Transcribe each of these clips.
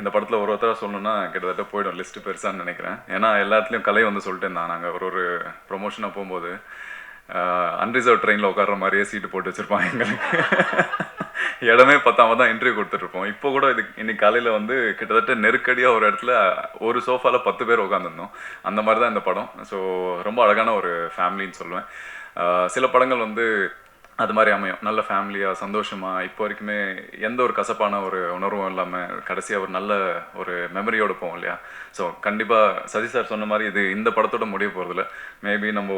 இந்த படத்தில் ஒருத்தராக சொல்லணுன்னா கிட்டத்தட்ட போய்டும் லிஸ்ட்டு பெருசான்னு நினைக்கிறேன். ஏன்னா எல்லாத்துலேயும் கலை வந்து சொல்லிட்டு இருந்தான். நாங்கள் ஒரு ப்ரொமோஷனாக போகும்போது அன்ரிசர்வ் ட்ரெயினில் உட்கார்ற மாதிரியே சீட்டு போட்டு வச்சுருப்பாங்க எங்களுக்கு. இடமே பத்தாம தான் இன்டர்வியூ கொடுத்துட்ருப்போம். இப்போ கூட இன்னைக்கு காலையில் வந்து கிட்டத்தட்ட நெருக்கடியாக ஒரு இடத்துல ஒரு சோஃபாவில் 10 பேர் உட்காந்துருந்தோம். அந்த மாதிரி தான் இந்த படம். ஸோ ரொம்ப அழகான ஒரு ஃபேமிலின்னு சொல்லுவேன். சில படங்கள் வந்து அது மாதிரி அமையும், நல்ல ஃபேமிலியாக சந்தோஷமாக இப்போ வரைக்குமே எந்த ஒரு கசப்பான ஒரு உணர்வும் இல்லாமல் கடைசியாக ஒரு நல்ல ஒரு மெமரியோடு போவோம் இல்லையா. ஸோ கண்டிப்பாக சசி சார் சொன்ன மாதிரி இது இந்த படத்தோட முடிய போகிறதில்ல. மேபி நம்ம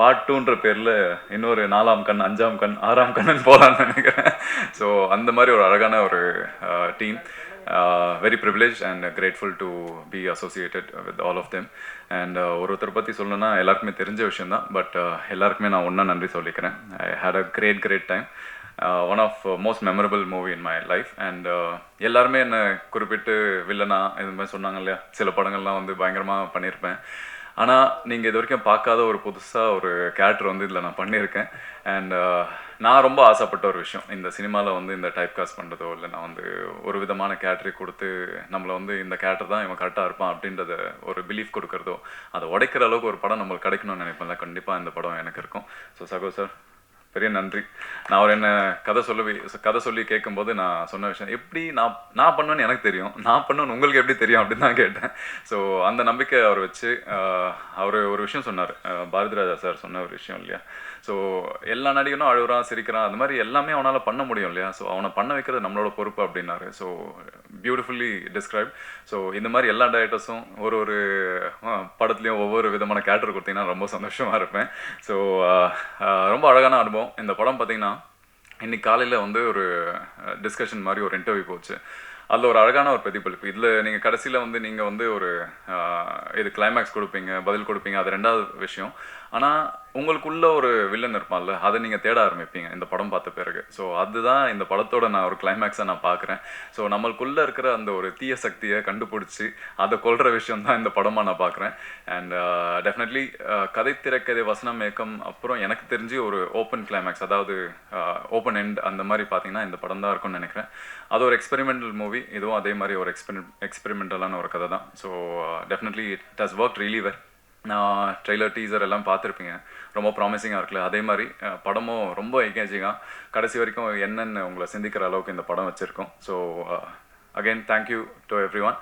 பார்ட் 2ன்ற பேரில் இன்னொரு 4ஆம் கண் 5ஆம் கண் 6ஆம் கண்ணன் போகலான்னு நினைக்கிறேன். ஸோ அந்த மாதிரி ஒரு அழகான ஒரு team. Very privileged and grateful to be associated with all of them. And ஒருத்தர் பற்றி சொல்லணும்னா எல்லாருக்குமே தெரிஞ்ச விஷயம் தான். பட் எல்லாருக்குமே நான் ஒன்றா நன்றி சொல்லிக்கிறேன். I had a great time. One of most memorable movie in my life. And எல்லாருமே என்னை குறிப்பிட்டு வில்லனா இது மாதிரி சொன்னாங்க இல்லையா, சில படங்கள்லாம் வந்து பயங்கரமாக பண்ணியிருப்பேன். ஆனால் நீங்கள் இது வரைக்கும் பார்க்காத ஒரு புதுசாக ஒரு கேரக்டர் வந்து இதில் நான் பண்ணியிருக்கேன். அண்ட் நான் ரொம்ப ஆசைப்பட்ட ஒரு விஷயம், இந்த சினிமாவில் வந்து இந்த டைப் காஸ்ட் பண்ணுறதோ இல்லை நான் வந்து ஒரு விதமான கேரக்டரை கொடுத்து நம்மளை வந்து இந்த கேரக்டர் தான் இவன் கரெக்டாக இருப்பான் அப்படின்றத ஒரு பிலீஃப் கொடுக்குறதோ அதை உடைக்கிற அளவுக்கு ஒரு படம் நம்மளுக்கு கிடைக்கணும்னு நினைப்பேன்ல. கண்டிப்பாக இந்த படம் எனக்கு இருக்கும். ஸோ சகோ சார் பெரிய நன்றி. நான் அவர் என்ன கதை சொல்லி கேட்கும்போது நான் சொன்ன விஷயம் எப்படி நான் பண்ணுவேன்னு எனக்கு தெரியும், நான் பண்ணுவேன்னு உங்களுக்கு எப்படி தெரியும் அப்படின்னு தான் கேட்டேன். ஸோ அந்த நம்பிக்கை அவர் வச்சு அவர் ஒரு விஷயம் சொன்னார், பாரதிராஜா சார் சொன்ன ஒரு விஷயம் இல்லையா. ஸோ எல்லா நடிகனும் அழுகுறான் சிரிக்கிறான் அது மாதிரி எல்லாமே அவனால் பண்ண முடியும் இல்லையா. ஸோ அவனை பண்ண வைக்கிறது நம்மளோட பொறுப்பு அப்படின்னாரு. So beautifully describe. ஸோ இந்த மாதிரி எல்லா டைரக்டர்ஸும் ஒரு படத்துலையும் ஒவ்வொரு விதமான கேரக்டர் கொடுத்தீங்கன்னா ரொம்ப சந்தோஷமாக இருப்பேன். ஸோ ரொம்ப அழகான அனுபவம். இந்த படம் பார்த்தீங்கன்னா இன்னைக்கு காலையில் வந்து ஒரு டிஸ்கஷன் மாதிரி ஒரு இன்டர்வியூ போச்சு. அதில் ஒரு அழகான ஒரு பிரதிபலிப்பு. இதில் நீங்கள் கடைசியில் வந்து நீங்கள் வந்து ஒரு இது கிளைமேக்ஸ் கொடுப்பீங்க, பதில் கொடுப்பீங்க, அது ரெண்டாவது விஷயம். ஆனால் உங்களுக்குள்ள ஒரு வில்லன் இருப்பான்ல, அதை நீங்கள் தேட ஆரம்பிப்பீங்க இந்த படம் பார்த்த பிறகு. ஸோ அதுதான் இந்த படத்தோட நான் ஒரு கிளைமேக்ஸை நான் பார்க்குறேன். ஸோ நம்மளுக்குள்ளே இருக்கிற அந்த ஒரு தீய சக்தியை கண்டுபிடிச்சி அதை கொள்கிற விஷயம் தான் இந்த படமாக நான் பார்க்குறேன். அண்ட் டெஃபினெட்லி கதை திரைக்கதை வசனம் இயக்கம் அப்புறம் எனக்கு தெரிஞ்சு ஒரு ஓப்பன் கிளைமேக்ஸ், அதாவது ஓப்பன் எண்ட் அந்த மாதிரி பார்த்தீங்கன்னா இந்த படம் தான் இருக்கும்னு நினைக்கிறேன். அது ஒரு எக்ஸ்பெரிமெண்டல் மூவி, இதுவும் அதே மாதிரி ஒரு எக்ஸ்பெரிமெண்டலான ஒரு கதை தான். So definitely it has work really well. நான் ட்ரெய்லர் டீசர் எல்லாம் பார்த்துருப்பீங்க, ரொம்ப ப்ராமிசிங்காக இருக்குல்ல. அதே மாதிரி படமும் ரொம்ப எங்கேஜிங்காக கடைசி வரைக்கும் என்னென்னு உங்களை சிந்திக்கிற அளவுக்கு இந்த படம் வச்சுருக்கோம். So again thank you to every one.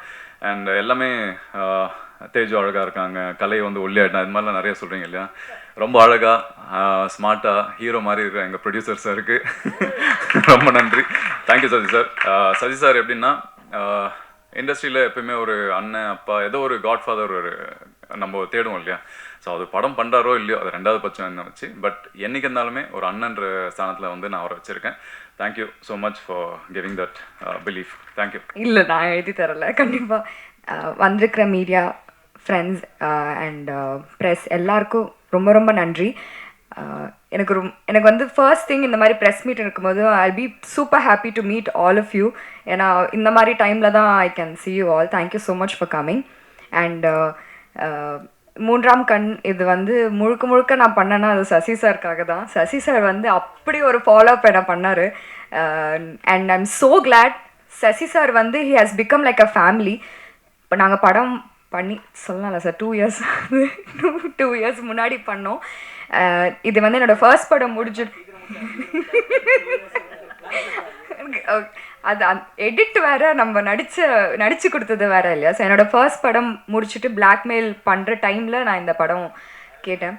And எல்லாமே தேஜு அழகாக இருக்காங்க, கலை வந்து ஒல்லியாயிட்டான், இது மாதிரிலாம் நிறைய சொல்கிறீங்க இல்லையா. ரொம்ப அழகாக ஸ்மார்ட்டாக ஹீரோ மாதிரி இருக்கிற எங்கள் ப்ரொடியூசர் சாருக்கு ரொம்ப நன்றி. Thank you Sasi sir. Sasi sir எப்படின்னா இண்டஸ்ட்ரியில் எப்பயுமே ஒரு அண்ணன் அப்பா ஏதோ ஒரு காட்ஃபாதர் ஒரு நம்ம தேடுவோம் இல்லையா. ஸோ அது படம் பண்ணுறாரோ இல்லையோ அது ரெண்டாவது பட்சம் என்ன வச்சு, பட் என்றைக்கு இருந்தாலுமே ஒரு அண்ணன்ற ஸ்தானத்தில் வந்து நான் அவரை வச்சுருக்கேன். Thank you so much for giving that belief. Thank you. இல்லை நான் எழுதி தரல, கண்டிப்பாக வந்திருக்கிற மீடியா ஃப்ரெண்ட்ஸ் அண்ட் ப்ரெஸ் எல்லாருக்கும் ரொம்ப ரொம்ப நன்றி. எனக்கு வந்து ஃபர்ஸ்ட் திங் இந்த மாதிரி ப்ரெஸ் மீட் இருக்கும்போது I be super happy to meet all of you. ஏன்னா இந்த மாதிரி டைமில் தான் I can see you all. Thank you so much for coming. And 3ஆம் கண் இது வந்து முழுக்க நான் பண்ணேன்னா அது சசி சாருக்காக தான். சசி சார் வந்து அப்படி ஒரு ஃபாலோ அப் என்ன பண்ணார். And I am so glad Sasi sir வந்து he has become like a family. இப்போ நாங்கள் படம் பண்ணி சொல்லலாம்ல சார், 2 இயர்ஸ் முன்னாடி பண்ணோம். இது வந்து என்னோடய ஃபர்ஸ்ட் படம் முடிஞ்சு அது எடிட் வேறு நம்ம நடித்து கொடுத்தது வேறு இல்லையா. ஸோ என்னோடய ஃபர்ஸ்ட் படம் முடிச்சுட்டு பிளாக்மெயில் பண்ணுற டைமில் நான் இந்த படம் கேட்டேன்.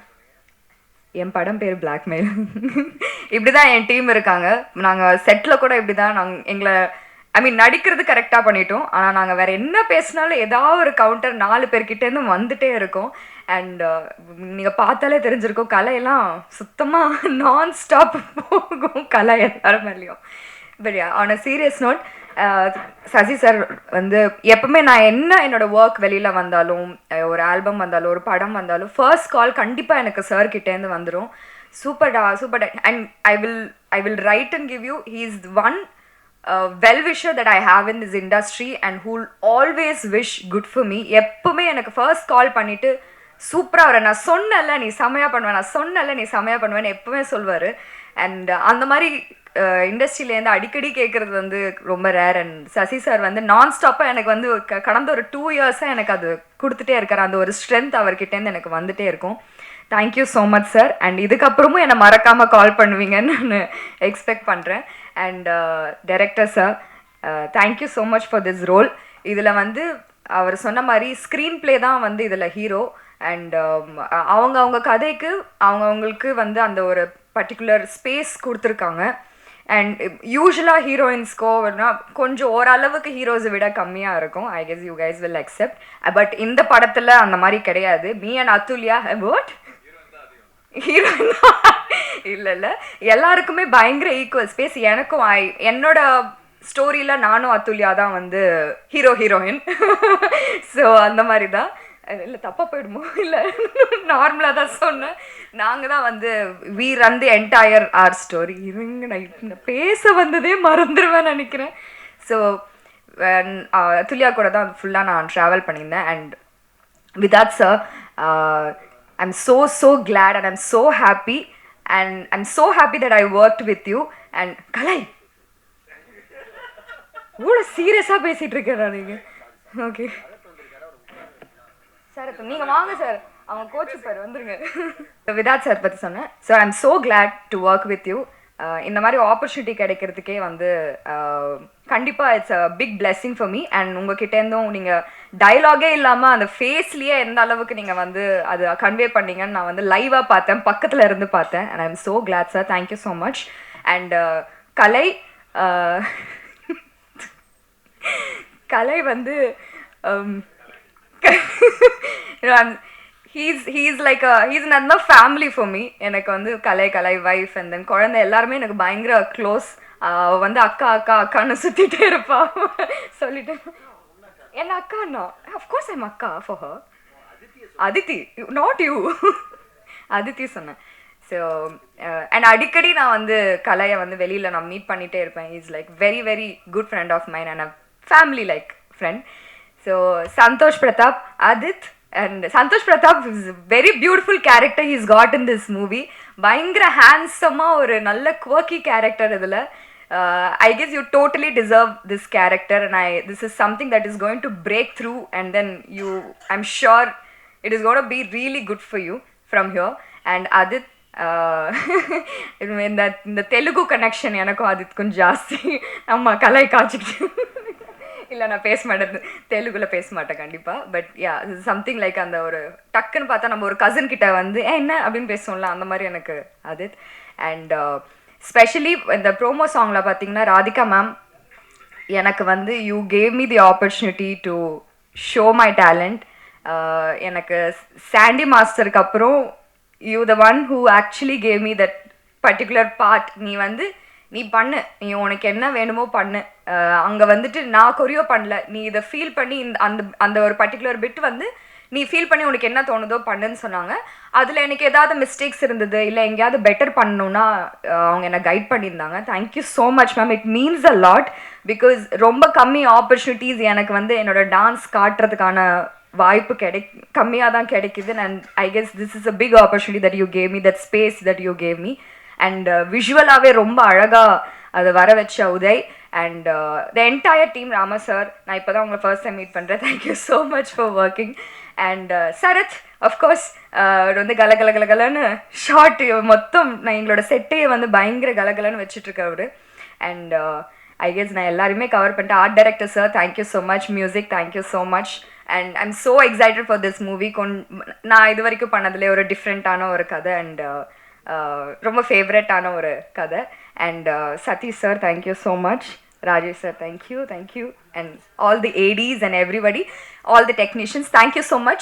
என் படம் பேர் பிளாக்மெயில். இப்படி தான் என் டீம் இருக்காங்க. நாங்கள் செட்டில் கூட இப்படி தான் எங்களை நடிக்கிறது கரெக்டாக பண்ணிட்டோம். ஆனால் நாங்கள் வேறு என்ன பேசினாலும் ஏதாவது ஒரு கவுண்டர் 4 பேர்கிட்டேருந்து வந்துட்டே இருக்கோம். அண்ட் நீங்கள் பார்த்தாலே தெரிஞ்சிருக்கும், கலையெல்லாம் சுத்தமாக நான் ஸ்டாப் போகும் கலை எல்லாரும் மேலேயும். But on a serious note, Sasi sir வந்து எப்பவுமே நான் என்னோடய ஒர்க் வெளியில் வந்தாலும், ஒரு ஆல்பம் வந்தாலும், ஒரு படம் வந்தாலும் ஃபர்ஸ்ட் கால் கண்டிப்பாக எனக்கு சார் கிட்டேருந்து வந்துடும். சூப்பர்டா. And I will write and give you. He is one well-wisher that I have in this industry and who'll always wish good for me. எப்பவுமே எனக்கு ஃபர்ஸ்ட் கால் பண்ணிவிட்டு சூப்பராக வர நான் சொன்னல நீ செமையாக பண்ணுவேன், நான் சொன்னல நீ செமையாக பண்ணுவேன்னு எப்பவுமே சொல்வார். அண்ட் அந்த மாதிரி இண்டஸ்ட்ரியிலேருந்து அடிக்கடி கேட்குறது வந்து ரொம்ப ரேர். அண்ட் சசி சார் வந்து நான் ஸ்டாப்பாக எனக்கு வந்து கடந்த ஒரு 2 இயர்ஸாக எனக்கு அது கொடுத்துட்டே இருக்கார். அந்த ஒரு ஸ்ட்ரென்த் அவர்கிட்டேருந்து எனக்கு வந்துட்டே இருக்கும். Thank you so much sir. And இதுக்கப்புறமும் என்னை மறக்காமல் கால் பண்ணுவீங்கன்னு நான் எக்ஸ்பெக்ட் பண்ணுறேன். And director sir, thank you so much for this role. இதில் வந்து அவர் சொன்ன மாதிரி ஸ்க்ரீன் ப்ளே தான் வந்து இதில் ஹீரோ. அண்ட் அவங்க கதைக்கு அவங்களுக்கு வந்து அந்த ஒரு பர்டிகுலர் ஸ்பேஸ் கொடுத்துருக்காங்க. அண்ட் யூஸ்வலாக ஹீரோயின்ஸ்க்கோ கொஞ்சம் ஓரளவுக்கு ஹீரோஸை விட கம்மியாக இருக்கும். I guess you guys will accept. But இந்த படத்தில் அந்த மாதிரி கிடையாது. Me and Athulya what heroine இல்லை எல்லாருக்குமே பயங்கர ஈக்குவல் ஸ்பேஸ். எனக்கும் என்னோட ஸ்டோரியில் நானும் அதுல்யா தான் வந்து ஹீரோயின். ஸோ அந்த மாதிரி தான். இல்லை தப்பாக போயிடுமோ? இல்லை நார்மலாக தான் சொன்னேன். நாங்கள் தான் வந்து we run the entire our story. இருங்க நான் பேச வந்ததே மறந்துடுவேன் நினைக்கிறேன். ஸோ அதுல்யா கூட தான் ஃபுல்லாக நான் ட்ராவல் பண்ணியிருந்தேன். And with that sir I'm so glad and I'm so happy. And I'm so happy that I worked with you. And Kalai இவ்வளோ சீரியஸாக பேசிகிட்டு இருக்கேன் நீங்கள். ஓகே சார், இப்போ நீங்கள் வாங்க சார், அவங்க கோச்சு சார் வந்துருங்க. விதாத் சார் பற்றி சொன்னேன். So I am so glad to work with you. இந்த மாதிரி ஆப்பர்ச்சுனிட்டி கிடைக்கிறதுக்கே வந்து கண்டிப்பாக it's a big blessing for me. And உங்ககிட்டேருந்தும் நீங்கள் டைலாகே இல்லாமல் அந்த ஃபேஸ்லேயே எந்த அளவுக்கு நீங்கள் வந்து அது கன்வே பண்ணீங்கன்னு நான் வந்து லைவாக பார்த்தேன், பக்கத்தில் இருந்து பார்த்தேன். And I am so glad sir. Thank you so much. And Kalai வந்து he's another family for me. எனக்கு வந்து கலை வைஃப் அண்ட் தென் குழந்தை எல்லாருமே எனக்கு பயங்கர க்ளோஸ். வந்து அக்கான்னு சுற்றிட்டே இருப்பா. சொல்லிட்டு என்ன அக்காண்ணா, அஃப்கோர்ஸ் ஐம் அக்கா for her. Aditi, not you. Aditi சொன்னேன். ஸோ அண்ட் அடிக்கடி நான் வந்து கலையை வந்து வெளியில் நான் மீட் பண்ணிகிட்டே இருப்பேன். Is like very very good friend of mine and a family like friend. So Santosh Pratap, Adit, and Santosh Pratap is a very beautiful character he's got in this movie. பயங்கர ஹேண்ட்ஸமாக ஒரு நல்ல quirky character இதில். I guess you totally deserve this character and this is something that is going to break through and then I'm sure it is going to be really good for you from here. And Adit, இந்த Telugu connection எனக்கும் அதுக்கும் ஜாஸ்தி. நம்ம கலை காய்ச்சிக்கிட்டு இல்லை நான் பேச மாட்டேன், தெலுங்குல பேச மாட்டேன் கண்டிப்பாக. பட் யா, சம்திங் லைக் அந்த ஒரு டக்குன்னு பார்த்தா நம்ம ஒரு கசின் கிட்ட வந்து என்ன அப்படின்னு பேசுவோம்ல, அந்த மாதிரி எனக்கு அது. அண்ட் ஸ்பெஷலி இந்த ப்ரோமோ சாங்கில் பார்த்தீங்கன்னா ராதிகா மேம் எனக்கு வந்து you gave me the opportunity to show my talent. எனக்கு சாண்டி மாஸ்டருக்கு அப்புறம் you the one who actually cave me that particular part. நீ பண்ணு, நீ உனக்கு என்ன வேணுமோ பண்ணு. அங்கே வந்துட்டு நான் கொரியோ பண்ணல, நீ இதை ஃபீல் பண்ணி அந்த ஒரு பர்டிகுலர் பிட் வந்து நீ ஃபீல் பண்ணி உனக்கு என்ன தோணுதோ பண்ணுன்னு சொன்னாங்க. அதில் எனக்கு ஏதாவது மிஸ்டேக்ஸ் இருந்தது இல்லை எங்கேயாவது பெட்டர் பண்ணணுன்னா அவங்க என்னை கைட் பண்ணியிருந்தாங்க. Thank you so much ma'am. It means a lot. Because ரொம்ப கம்மி ஆப்பர்ச்சுனிட்டிஸ் எனக்கு வந்து என்னோட டான்ஸ் காட்டுறதுக்கான வாய்ப்பு கம்மியாக தான் கிடைக்குது. And I guess this is a big opportunity that you gave me, that space that you gave me. And விஷுவலாகவே ரொம்ப அழகாக அதை வர வச்ச Uday and the entire team. Rama sir, நான் இப்போ தான் உங்களை ஃபர்ஸ்ட் டைம் மீட் பண்ணுறேன். Thank you so much for working. And Sarath, of course வந்து கலன்னு ஷார்ட் மொத்தம் நான் எங்களோட செட்டையை வந்து பயங்கர கலன்னு வச்சுட்ருக்கவர். அண்ட் ஐ கெஸ் நான் எல்லாருமே கவர் பண்ணிட்டேன். Art director sir, thank you so much. Music, thank you so much. And I'm so excited for this movie. நான் இது வரைக்கும் பண்ணதுலேயே ஒரு டிஃப்ரெண்ட்டான ஒரு கதை அண்ட் ரொம்ப ஃபேவரட்டான ஒரு கதை. And Sathish sir, thank you so much. Rajesh sir, thank you. And all the ADs and everybody, all the technicians, thank you so much.